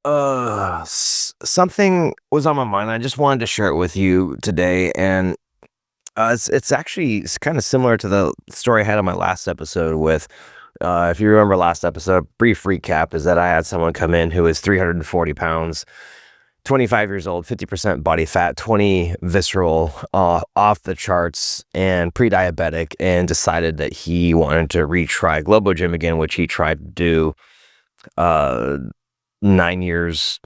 Something was on my mind. I just wanted to share it with you today, and it's kind of similar to the story I had on my last episode. If you remember last episode, brief recap is that I had someone come in who was 340 pounds, 25 years old, 50% body fat, 20 visceral, off the charts, and pre-diabetic, and decided that he wanted to retry Globo Gym again, which he tried to do uh, 9 years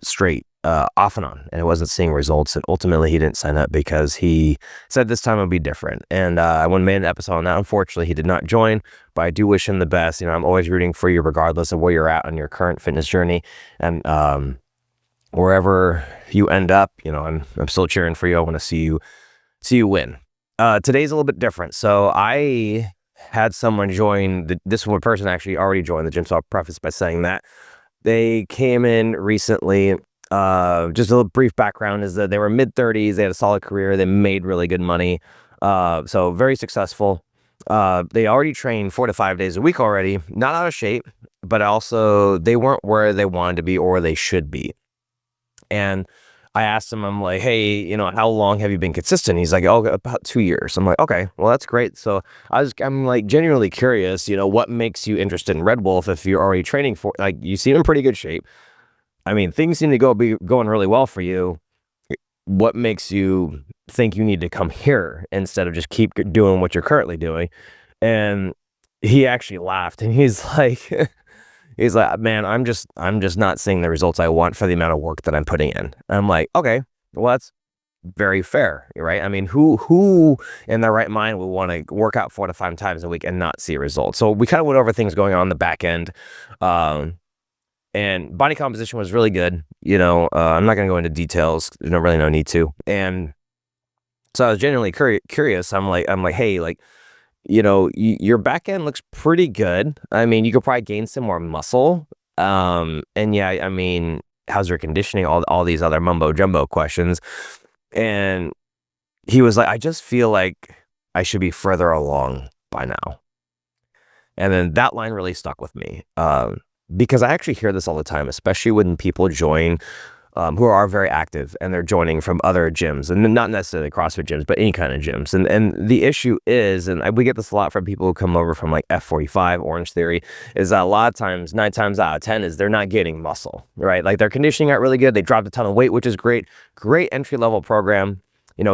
straight, off and on, and it wasn't seeing results. And ultimately, he didn't sign up because he said this time would be different. And I went and made an episode on that. Unfortunately, he did not join, but I do wish him the best. I'm always rooting for you, regardless of where you're at on your current fitness journey, and wherever you end up. I'm still cheering for you. I want to see you win. Today's a little bit different. So I had someone join. This one person actually already joined the gym, so I'll preface by saying that. They came in recently. Just a little brief background is that they were mid-30s. They had a solid career. They made really good money. So very successful. They already trained 4 to 5 days a week already. Not out of shape, but also they weren't where they wanted to be or where they should be. And I asked him, I'm like, hey, how long have you been consistent? He's like, oh, about 2 years. I'm like, okay, well, that's great. So I'm like genuinely curious, what makes you interested in Red Wolf if you're already training for, like, you seem in pretty good shape. I mean, things seem to be going really well for you. What makes you think you need to come here instead of just keep doing what you're currently doing? And he actually laughed, and he's like, he's like, man, I'm just not seeing the results I want for the amount of work that I'm putting in. And I'm like, okay, well, that's very fair, right? I mean, who in their right mind would want to work out 4 to 5 times a week and not see results? So we kind of went over things going on in the back end. And body composition was really good. I'm not going to go into details. There's no need to. And so I was genuinely curious. I'm like, hey, like, your back end looks pretty good. I mean, you could probably gain some more muscle. And yeah, I mean, how's your conditioning? All these other mumbo jumbo questions. And he was like, I just feel like I should be further along by now. And then that line really stuck with me. Because I actually hear this all the time, especially when people join who are very active and they're joining from other gyms, and not necessarily CrossFit gyms, but any kind of gyms. And the issue is, and we get this a lot from people who come over from like F45, Orange Theory, is that a lot of times, 9 times out of 10, is they're not getting muscle, right? Like their conditioning got really good. They dropped a ton of weight, which is great. Great entry-level program.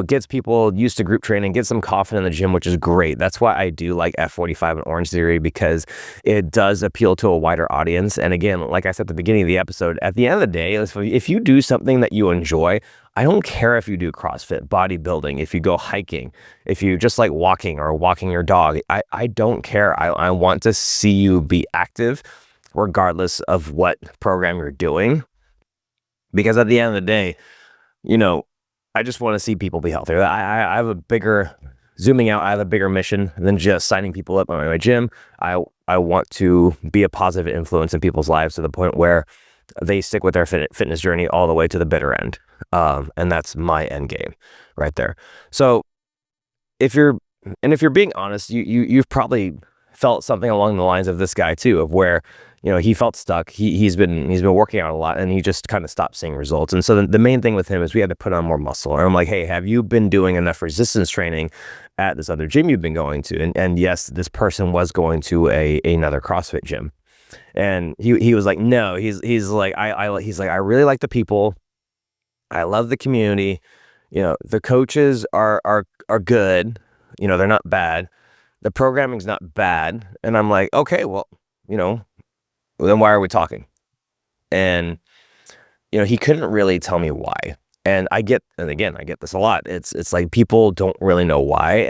Gets people used to group training, gets them confident in the gym, which is great. That's why I do like F45 and Orange Theory, because it does appeal to a wider audience. And again, like I said at the beginning of the episode, at the end of the day, if you do something that you enjoy, I don't care if you do CrossFit, bodybuilding, if you go hiking, if you just like walking or walking your dog, I don't care. I want to see you be active regardless of what program you're doing. Because at the end of the day, I just want to see people be healthier. I have a bigger, zooming out, I have a bigger mission than just signing people up at my gym. I want to be a positive influence in people's lives to the point where they stick with their fitness journey all the way to the bitter end. And that's my end game right there. So if you're being honest, you've probably felt something along the lines of this guy too, of where he felt stuck. He's been working out a lot, and he just kind of stopped seeing results. And so the main thing with him is we had to put on more muscle. And I'm like, hey, have you been doing enough resistance training at this other gym you've been going to? And yes, this person was going to another CrossFit gym, and he was like, no, he's like, I really like the people. I love the community. The coaches are good. They're not bad. The programming's not bad. And I'm like, okay, well, then why are we talking? And, he couldn't really tell me why. And again, I get this a lot. It's like people don't really know why.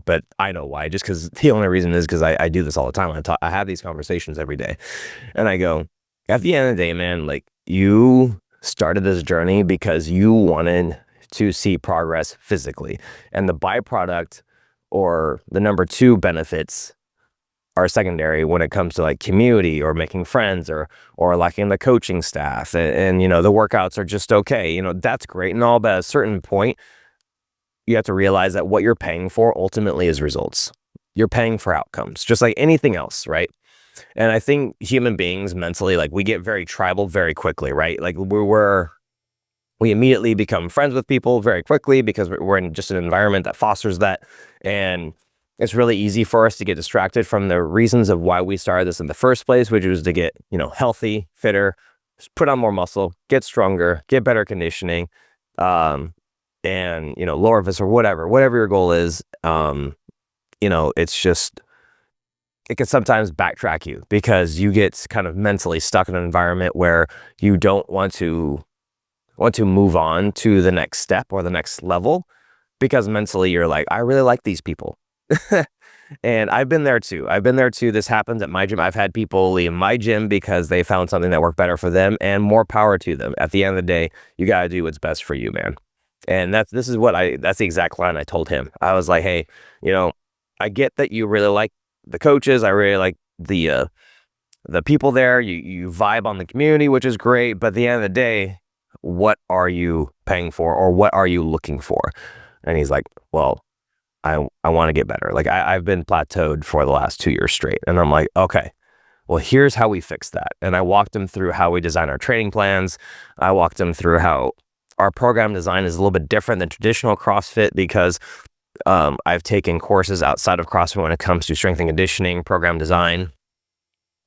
But I know why, just because the only reason is because I do this all the time. I have these conversations every day, and I go, at the end of the day, man, like, you started this journey because you wanted to see progress physically, and the byproduct or the number 2 benefits are secondary when it comes to like community or making friends or liking the coaching staff, and the workouts are just okay. That's great and all, but at a certain point you have to realize that what you're paying for ultimately is results. You're paying for outcomes, just like anything else, right? And I think human beings mentally, like, we get very tribal very quickly, right? Like, we immediately become friends with people very quickly because we're in just an environment that fosters that. And it's really easy for us to get distracted from the reasons of why we started this in the first place, which was to get, healthy, fitter, put on more muscle, get stronger, get better conditioning, and, lower visceral, whatever your goal is. It's just, it can sometimes backtrack you because you get kind of mentally stuck in an environment where you don't want to move on to the next step or the next level because mentally you're like, I really like these people. And I've been there too. This happens at my gym. I've had people leave my gym because they found something that worked better for them, and more power to them. At the end of the day, you got to do what's best for you, man. And that's the exact line I told him. I was like, hey, I get that you really like the coaches. I really like the people there. You vibe on the community, which is great. But at the end of the day, what are you paying for, or what are you looking for? And he's like, well, I want to get better. Like, I've been plateaued for the last 2 years straight. And I'm like, okay, well, here's how we fix that. And I walked him through how we design our training plans. I walked him through how our program design is a little bit different than traditional CrossFit because I've taken courses outside of CrossFit when it comes to strength and conditioning, program design.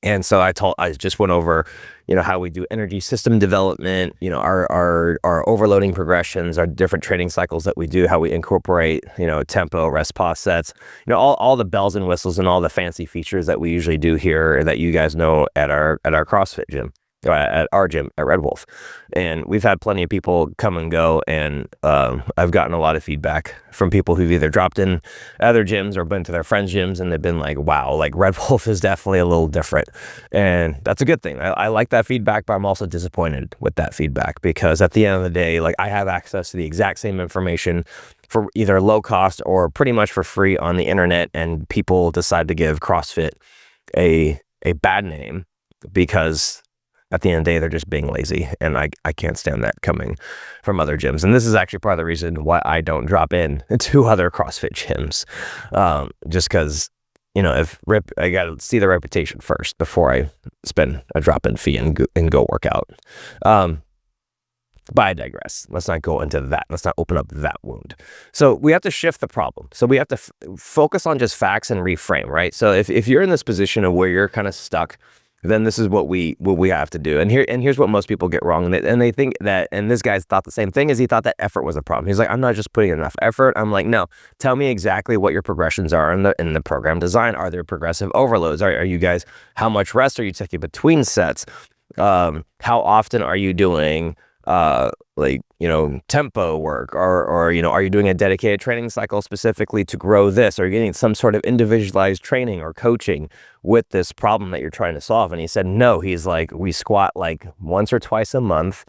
And so I just went over, how we do energy system development, our overloading progressions, our different training cycles that we do, how we incorporate, tempo, rest, pause sets, all the bells and whistles and all the fancy features that we usually do here that you guys know at our CrossFit gym. At our gym at Red Wolf. And we've had plenty of people come and go, and I've gotten a lot of feedback from people who've either dropped in other gyms or been to their friends' gyms, and they've been like, wow, like Red Wolf is definitely a little different. And that's a good thing. I like that feedback, but I'm also disappointed with that feedback because at the end of the day, like, I have access to the exact same information for either low cost or pretty much for free on the internet, and people decide to give CrossFit a bad name because at the end of the day, they're just being lazy, and I can't stand that coming from other gyms. And this is actually part of the reason why I don't drop in to other CrossFit gyms, just because, I got to see the reputation first before I spend a drop-in fee and go work out. But I digress. Let's not go into that. Let's not open up that wound. So we have to shift the problem. So we have to focus on just facts and reframe, right? So if you're in this position of where you're kind of stuck, then this is what we have to do. And here's what most people get wrong. And they think that, and this guy's thought the same thing, is he thought that effort was a problem. He's like, I'm not just putting enough effort. I'm like, no, tell me exactly what your progressions are in the program design. Are there progressive overloads? Are you guys, how much rest are you taking between sets? How often are you doing tempo work, or are you doing a dedicated training cycle specifically to grow this? Are you getting some sort of individualized training or coaching with this problem that you're trying to solve? And he said, no. He's like, we squat like once or twice a month.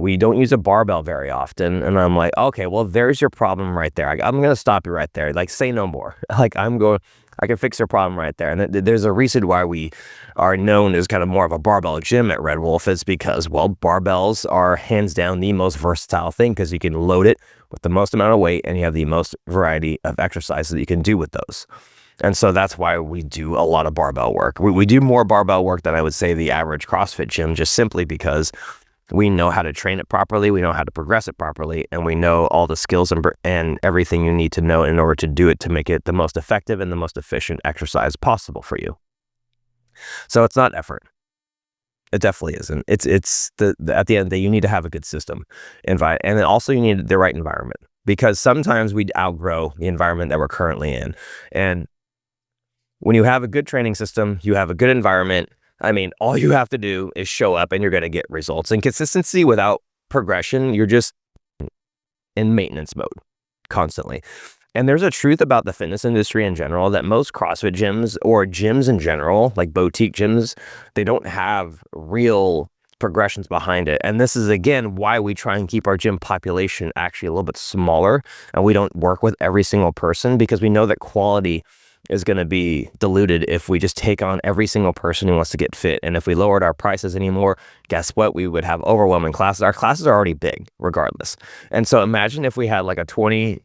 We don't use a barbell very often. And I'm like, okay, well, there's your problem right there. I'm going to stop you right there. Like, say no more. Like, I can fix your problem right there. And there's a reason why we are known as kind of more of a barbell gym at Red Wolf, is because, well, barbells are hands down the most versatile thing because you can load it with the most amount of weight and you have the most variety of exercises that you can do with those. And so that's why we do a lot of barbell work. We do more barbell work than I would say the average CrossFit gym, just simply because we know how to train it properly, we know how to progress it properly, and we know all the skills and everything you need to know in order to do it, to make it the most effective and the most efficient exercise possible for you. So it's not effort. It definitely isn't. It's at the end of the day, you need to have a good system, and then also you need the right environment, because sometimes we outgrow the environment that we're currently in. And when you have a good training system, you have a good environment, I mean, all you have to do is show up and you're going to get results. And consistency without progression, you're just in maintenance mode constantly. And there's a truth about the fitness industry in general that most CrossFit gyms, or gyms in general, like boutique gyms, they don't have real progressions behind it. And this is, again, why we try and keep our gym population actually a little bit smaller, and we don't work with every single person, because we know that quality is going to be diluted if we just take on every single person who wants to get fit. And if we lowered our prices anymore, guess what? We would have overwhelming classes. Our classes are already big regardless. And so imagine if we had like a 30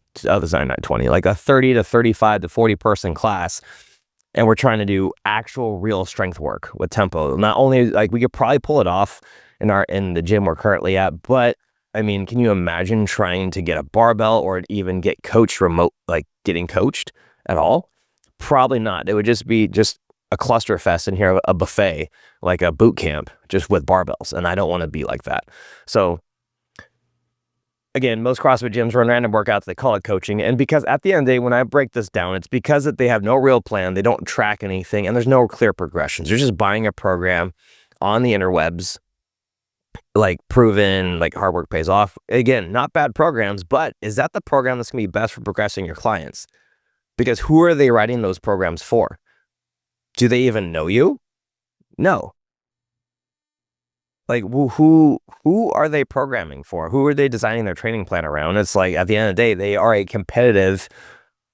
to 35 to 40 person class, and we're trying to do actual real strength work with tempo. Not only like we could probably pull it off in the gym we're currently at, but I mean, can you imagine trying to get a barbell or even get coached remote, like getting coached at all? Probably not. It would just be a cluster fest in here, a buffet, like a boot camp, just with barbells. And I don't want to be like that. So again, most CrossFit gyms run random workouts. They call it coaching. And because at the end of the day, when I break this down, it's because that they have no real plan. They don't track anything and there's no clear progressions. They're just buying a program on the interwebs, like proven, like hard work pays off. Again, not bad programs, but is that the program that's going to be best for progressing your clients? Because who are they writing those programs for? Do they even know you? No. Like who are they programming for? Who are they designing their training plan around? It's like at the end of the day, they are a competitive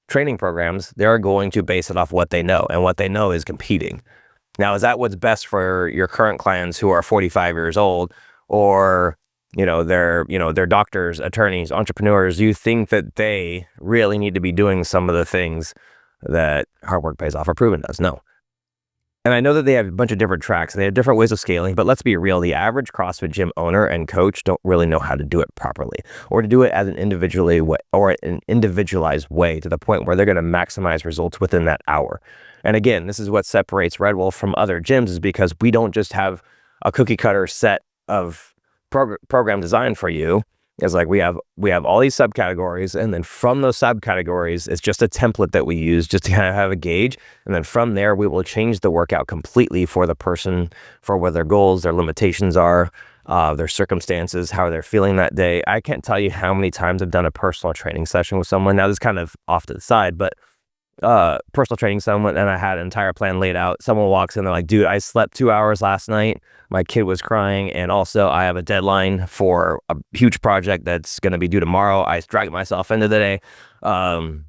training programs. They're going to base it off what they know, and what they know is competing. Now, is that what's best for your current clients who are 45 years old, or they're doctors, attorneys, entrepreneurs? You think that they really need to be doing some of the things that hard work pays off or proven does? No. And I know that they have a bunch of different tracks and they have different ways of scaling, but let's be real, the average CrossFit gym owner and coach don't really know how to do it properly, or to do it as an individualized way to the point where they're going to maximize results within that hour. And again, this is what separates Red Wolf from other gyms, is because we don't just have a cookie cutter set of program design for you. It's like we have all these subcategories, and then from those subcategories, it's just a template that we use just to kind of have a gauge. And then from there, we will change the workout completely for the person, for what their goals, their limitations are, their circumstances, how they're feeling that day. I can't tell you how many times I've done a personal training session with someone. Now, this is kind of off to the side, but personal training someone, and I had an entire plan laid out. Someone walks in, they're like, dude, I slept 2 hours last night. My kid was crying, and also I have a deadline for a huge project that's going to be due tomorrow. I dragged myself into the day. I'm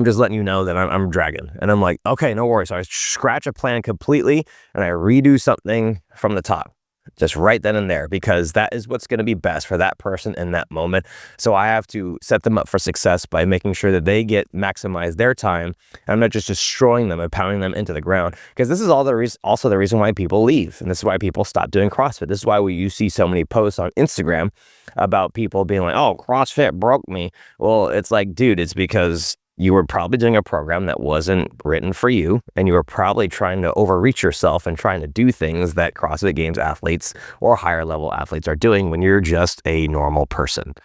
just letting you know that I'm dragging. And I'm like, okay, no worries. So I scratch a plan completely and I redo something from the top, just right then and there, because that is what's going to be best for that person in that moment. So I have to set them up for success by making sure that they maximize their time. And I'm not just destroying them and pounding them into the ground, because this is also the reason why people leave. And this is why people stop doing CrossFit. This is why you see so many posts on Instagram about people being like, oh, CrossFit broke me. Well, it's like, dude, it's because you were probably doing a program that wasn't written for you, and you were probably trying to overreach yourself and trying to do things that CrossFit Games athletes or higher level athletes are doing when you're just a normal person.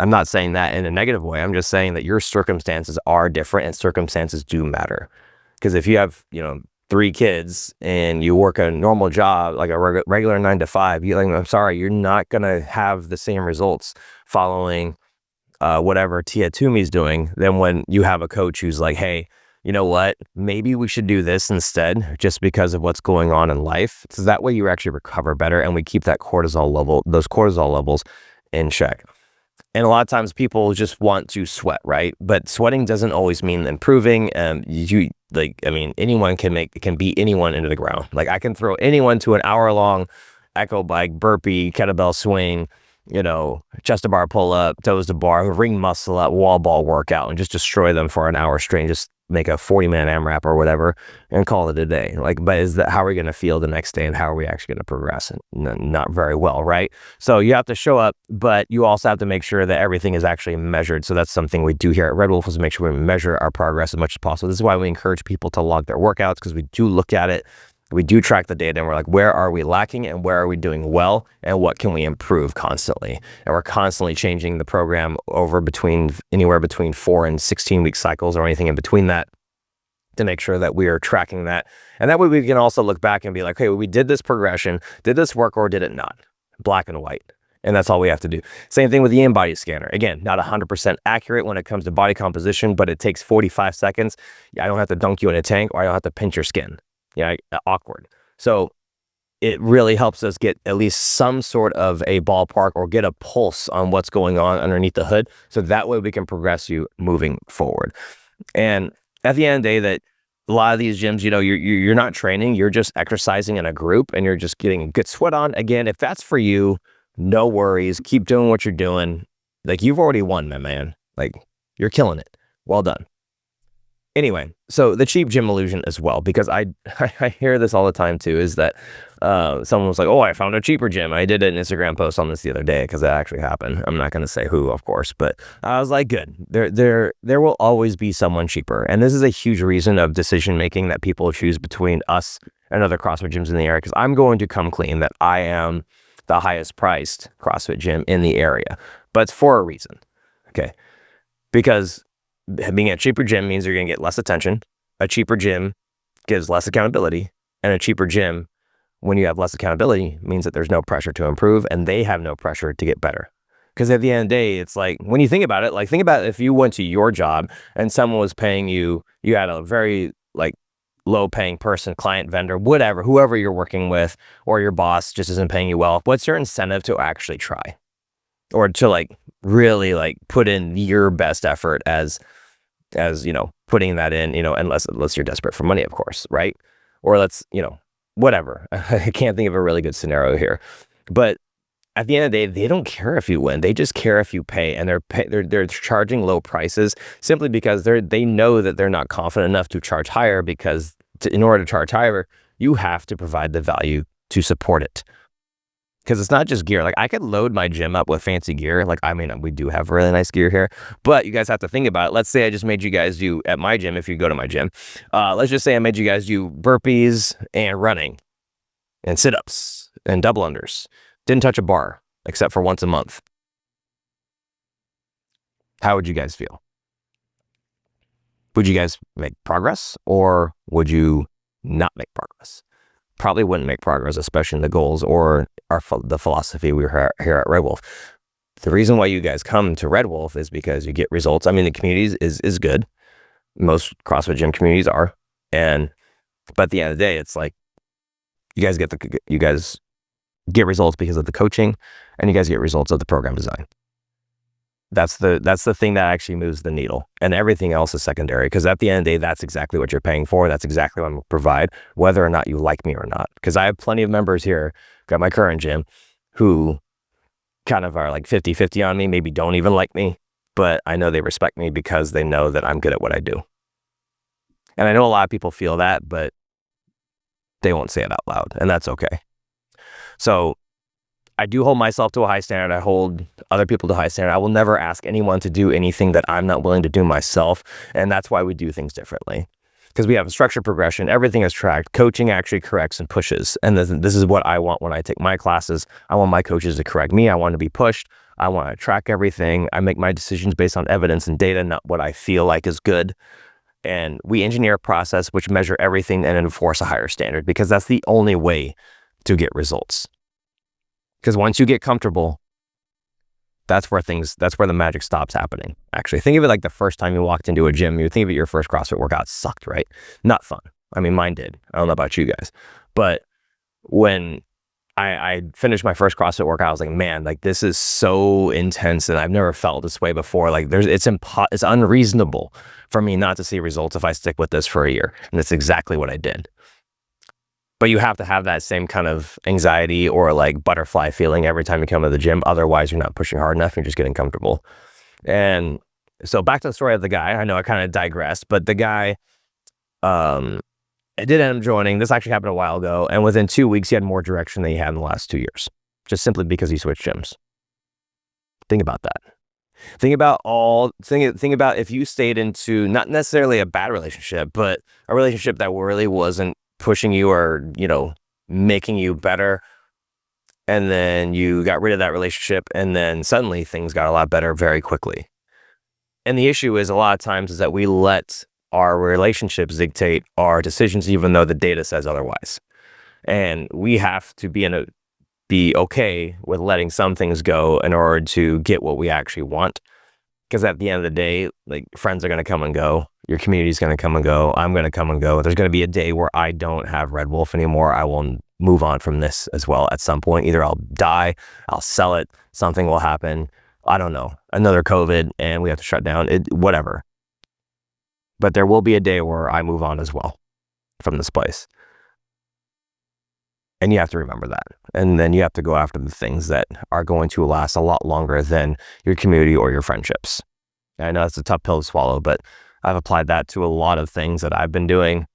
I'm not saying that in a negative way. I'm just saying that your circumstances are different, and circumstances do matter. Because if you have, 3 kids and you work a normal job, like a regular 9 to 5, I'm sorry, you're not going to have the same results following whatever Tia Toomey's doing than when you have a coach who's like, hey, you know what, maybe we should do this instead, just because of what's going on in life. So that way you actually recover better, and we keep those cortisol levels in check. And a lot of times people just want to sweat, right? But sweating doesn't always mean improving. Anyone can beat anyone into the ground. Like, I can throw anyone to an hour-long echo bike, burpee, kettlebell swing, chest to bar pull up, toes to bar, ring muscle up, wall ball workout, and just destroy them for an hour straight. Just make a 40-minute AMRAP or whatever and call it a day. But how are we going to feel the next day, and how are we actually going to progress? Not very well, right? So you have to show up, but you also have to make sure that everything is actually measured. So that's something we do here at Red Wolf, is make sure we measure our progress as much as possible. This is why we encourage people to log their workouts, because we do look at it. We do track the data, and we're like, where are we lacking and where are we doing well, and what can we improve constantly? And we're constantly changing the program anywhere between 4 and 16 week cycles, or anything in between that, to make sure that we are tracking that. And that way we can also look back and be like, hey, we did this progression, did this work or did it not? Black and white. And that's all we have to do. Same thing with the InBody scanner. Again, not 100% accurate when it comes to body composition, but it takes 45 seconds. I don't have to dunk you in a tank, or I don't have to pinch your skin. Awkward. So it really helps us get at least some sort of a ballpark, or get a pulse on what's going on underneath the hood. So that way we can progress you moving forward. And at the end of the day, that a lot of these gyms, you're not training, you're just exercising in a group, and you're just getting a good sweat on. Again, if that's for you, no worries. Keep doing what you're doing. Like, you've already won, my man. Like, you're killing it. Well done. Anyway, so the cheap gym illusion as well, because I I hear this all the time too, is that someone was like, "Oh, I found a cheaper gym." I did an Instagram post on this the other day because that actually happened. I'm not going to say who, of course, but I was like, "Good. There will always be someone cheaper," and this is a huge reason of decision making that people choose between us and other CrossFit gyms in the area. Because I'm going to come clean that I am the highest priced CrossFit gym in the area, but it's for a reason. Okay, because being a cheaper gym means you're going to get less attention. A cheaper gym gives less accountability, and a cheaper gym, when you have less accountability, means that there's no pressure to improve, and they have no pressure to get better. Because at the end of the day, it's like, when you think about it, like, think about if you went to your job and someone was paying you, you had a very like low paying person, client, vendor, whatever, whoever you're working with, or your boss just isn't paying you well. What's your incentive to actually try, or to like really like put in your best effort as putting that in, unless you're desperate for money, of course, right? Or whatever. I can't think of a really good scenario here, but at the end of the day, they don't care if you win. They just care if you pay, and they're charging low prices simply because they know that they're not confident enough to charge higher, because in order to charge higher, you have to provide the value to support it. Because it's not just gear. Like, I could load my gym up with fancy gear. Like, I mean, we do have really nice gear here, but you guys have to think about it. Let's say I just made you guys do, at my gym, if you go to my gym, let's just say I made you guys do burpees and running and sit-ups and double unders. Didn't touch a bar except for once a month. How would you guys feel? Would you guys make progress, or would you not make progress? Probably wouldn't make progress, especially in the goals or the philosophy we were here at Red Wolf. The reason why you guys come to Red Wolf is because you get results. I mean, the community is good. Most CrossFit gym communities are, but at the end of the day, it's like you guys get results because of the coaching, and you guys get results of the program design. That's the thing that actually moves the needle, and everything else is secondary, because at the end of the day, that's exactly what you're paying for. That's exactly what I'm going to provide, whether or not you like me or not. Because I have plenty of members here at my current gym who kind of are like 50-50 on me, maybe don't even like me, but I know they respect me because they know that I'm good at what I do. And I know a lot of people feel that, but they won't say it out loud, and that's okay. So I do hold myself to a high standard. I hold other people to a high standard. I will never ask anyone to do anything that I'm not willing to do myself. And that's why we do things differently. Because we have a structured progression. Everything is tracked. Coaching actually corrects and pushes. And this is what I want when I take my classes. I want my coaches to correct me. I want to be pushed. I want to track everything. I make my decisions based on evidence and data, not what I feel like is good. And we engineer a process which measure everything and enforce a higher standard, because that's the only way to get results. Because once you get comfortable, that's where the magic stops happening. Actually, think of it like the first time you walked into a gym. You think of it, your first CrossFit workout sucked, right? Not fun. I mean, mine did. I don't know about you guys. But when I finished my first CrossFit workout, I was like, man, like, this is so intense, and I've never felt this way before. Like, it's unreasonable for me not to see results if I stick with this for a year. And that's exactly what I did. But you have to have that same kind of anxiety or like butterfly feeling every time you come to the gym. Otherwise, you're not pushing hard enough. You're just getting comfortable. And so back to the story of the guy. I know I kind of digressed, but the guy I did end up joining. This actually happened a while ago. And within 2 weeks, he had more direction than he had in the last 2 years, just simply because he switched gyms. Think about that. Think about if you stayed into not necessarily a bad relationship, but a relationship that really wasn't pushing you or, making you better. And then you got rid of that relationship, and then suddenly things got a lot better very quickly. And the issue is, a lot of times, is that we let our relationships dictate our decisions, even though the data says otherwise. And we have to be okay with letting some things go in order to get what we actually want. Because at the end of the day, like, friends are going to come and go. Your community is going to come and go. I'm going to come and go. There's going to be a day where I don't have Red Wolf anymore. I will move on from this as well at some point. Either I'll die, I'll sell it, something will happen. I don't know. Another COVID and we have to shut down. Whatever. But there will be a day where I move on as well from this place. And you have to remember that. And then you have to go after the things that are going to last a lot longer than your community or your friendships. I know it's a tough pill to swallow, but I've applied that to a lot of things that I've been doing.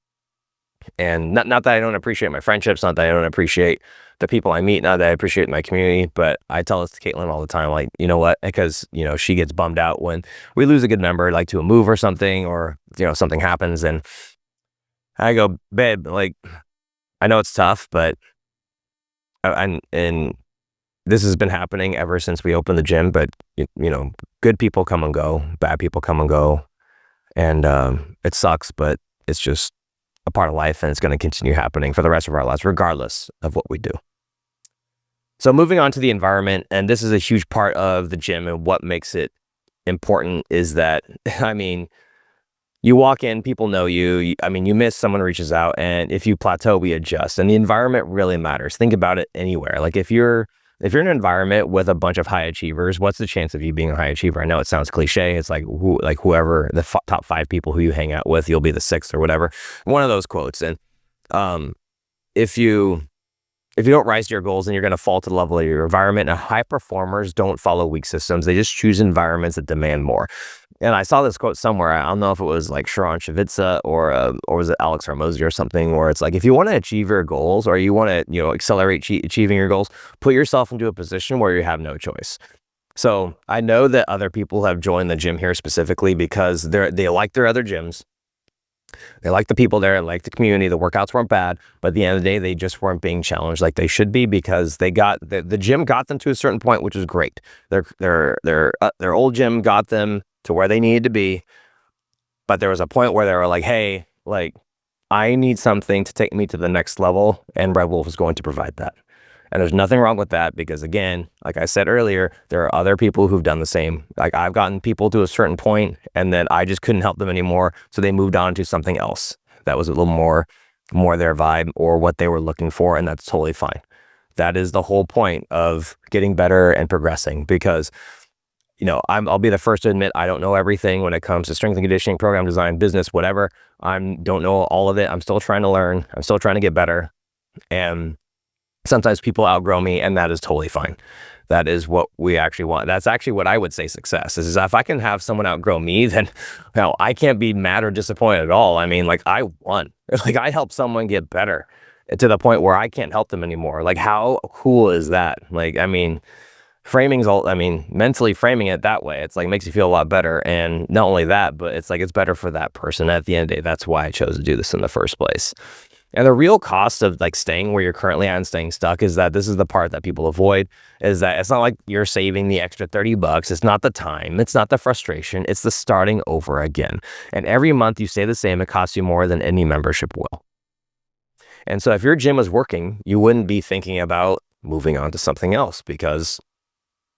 And not that I don't appreciate my friendships, not that I don't appreciate the people I meet, not that I appreciate my community, but I tell this to Caitlin all the time, like, you know what? Because, she gets bummed out when we lose a good member, like to a move or something, or, something happens. And I go, babe, like, I know it's tough, but and this has been happening ever since we opened the gym, but good people come and go, bad people come and go. And it sucks, but it's just a part of life, and it's going to continue happening for the rest of our lives, regardless of what we do. So moving on to the environment, and this is a huge part of the gym, and what makes it important is that, you walk in, people know you. You miss, someone reaches out, and if you plateau, we adjust. And the environment really matters. Think about it anywhere. Like if you're in an environment with a bunch of high achievers, what's the chance of you being a high achiever? I know it sounds cliche. It's like whoever the top 5 people who you hang out with, you'll be the 6th or whatever. One of those quotes. And if you don't rise to your goals, then you're going to fall to the level of your environment. And high performers don't follow weak systems. They just choose environments that demand more. And I saw this quote somewhere. I don't know if it was like Sharon Shavitsa or was it Alex Hormozi or something, where it's like, if you want to achieve your goals, or you want to, accelerate achieving your goals, put yourself into a position where you have no choice. So I know that other people have joined the gym here specifically because they like their other gyms. They like the people there, like the community. The workouts weren't bad, but at the end of the day, they just weren't being challenged like they should be, because they got the gym got them to a certain point, which is great. Their old gym got them to where they needed to be, but there was a point where they were like, hey, like, I need something to take me to the next level, and Red Wolf is going to provide that. And there's nothing wrong with that, because again, like I said earlier, there are other people who've done the same. Like I've gotten people to a certain point, and then I just couldn't help them anymore, so they moved on to something else that was a little more their vibe or what they were looking for, and that's totally fine. That is the whole point of getting better and progressing, because I'll be the first to admit I don't know everything when it comes to strength and conditioning, program design, business, whatever. I don't know all of it. I'm still trying to learn. I'm still trying to get better. And sometimes people outgrow me, and that is totally fine. That is what we actually want. That's actually what I would say success is if I can have someone outgrow me, then I can't be mad or disappointed at all. I won. Like I helped someone get better to the point where I can't help them anymore. Like how cool is that? Mentally framing it that way, it's like makes you feel a lot better. And not only that, but it's like it's better for that person. At the end of the day, that's why I chose to do this in the first place. And the real cost of like staying where you're currently at and staying stuck is that this is the part that people avoid, is that it's not like you're saving the extra $30. It's not the time. It's not the frustration. It's the starting over again. And every month you stay the same, it costs you more than any membership will. And so if your gym was working, you wouldn't be thinking about moving on to something else because,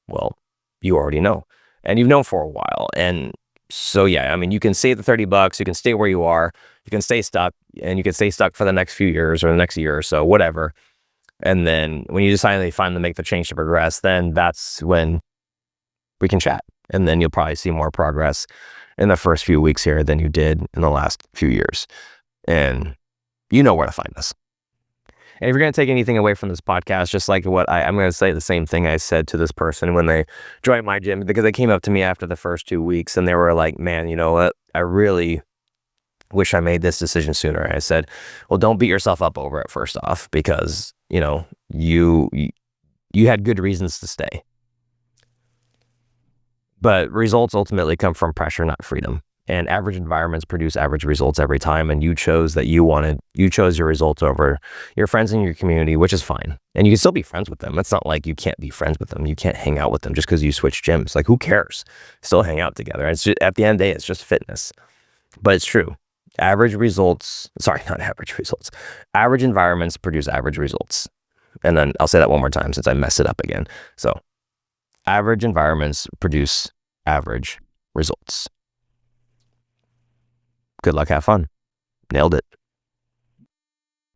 well, you already know. And you've known for a while. And so, yeah, you can save the $30. You can stay where you are. You can stay stuck, and you can stay stuck for the next few years or the next year or so, whatever. And then when you finally make the change to progress, then that's when we can chat. And then you'll probably see more progress in the first few weeks here than you did in the last few years. And you know where to find us. And if you're going to take anything away from this podcast, just like what I'm going to say the same thing I said to this person when they joined my gym, because they came up to me after the first 2 weeks and they were like, man, you know what? I really wish I made this decision sooner. And I said, well, don't beat yourself up over it first off, because, you had good reasons to stay. But results ultimately come from pressure, not freedom. And average environments produce average results every time. And you chose your results over your friends in your community, which is fine. And you can still be friends with them. It's not like you can't be friends with them. You can't hang out with them just because you switch gyms. Like, who cares? Still hang out together. It's just, at the end of the day, it's just fitness. But it's true. Average environments produce average results. And then I'll say that one more time since I messed it up again. So average environments produce average results. Good luck, have fun. Nailed it.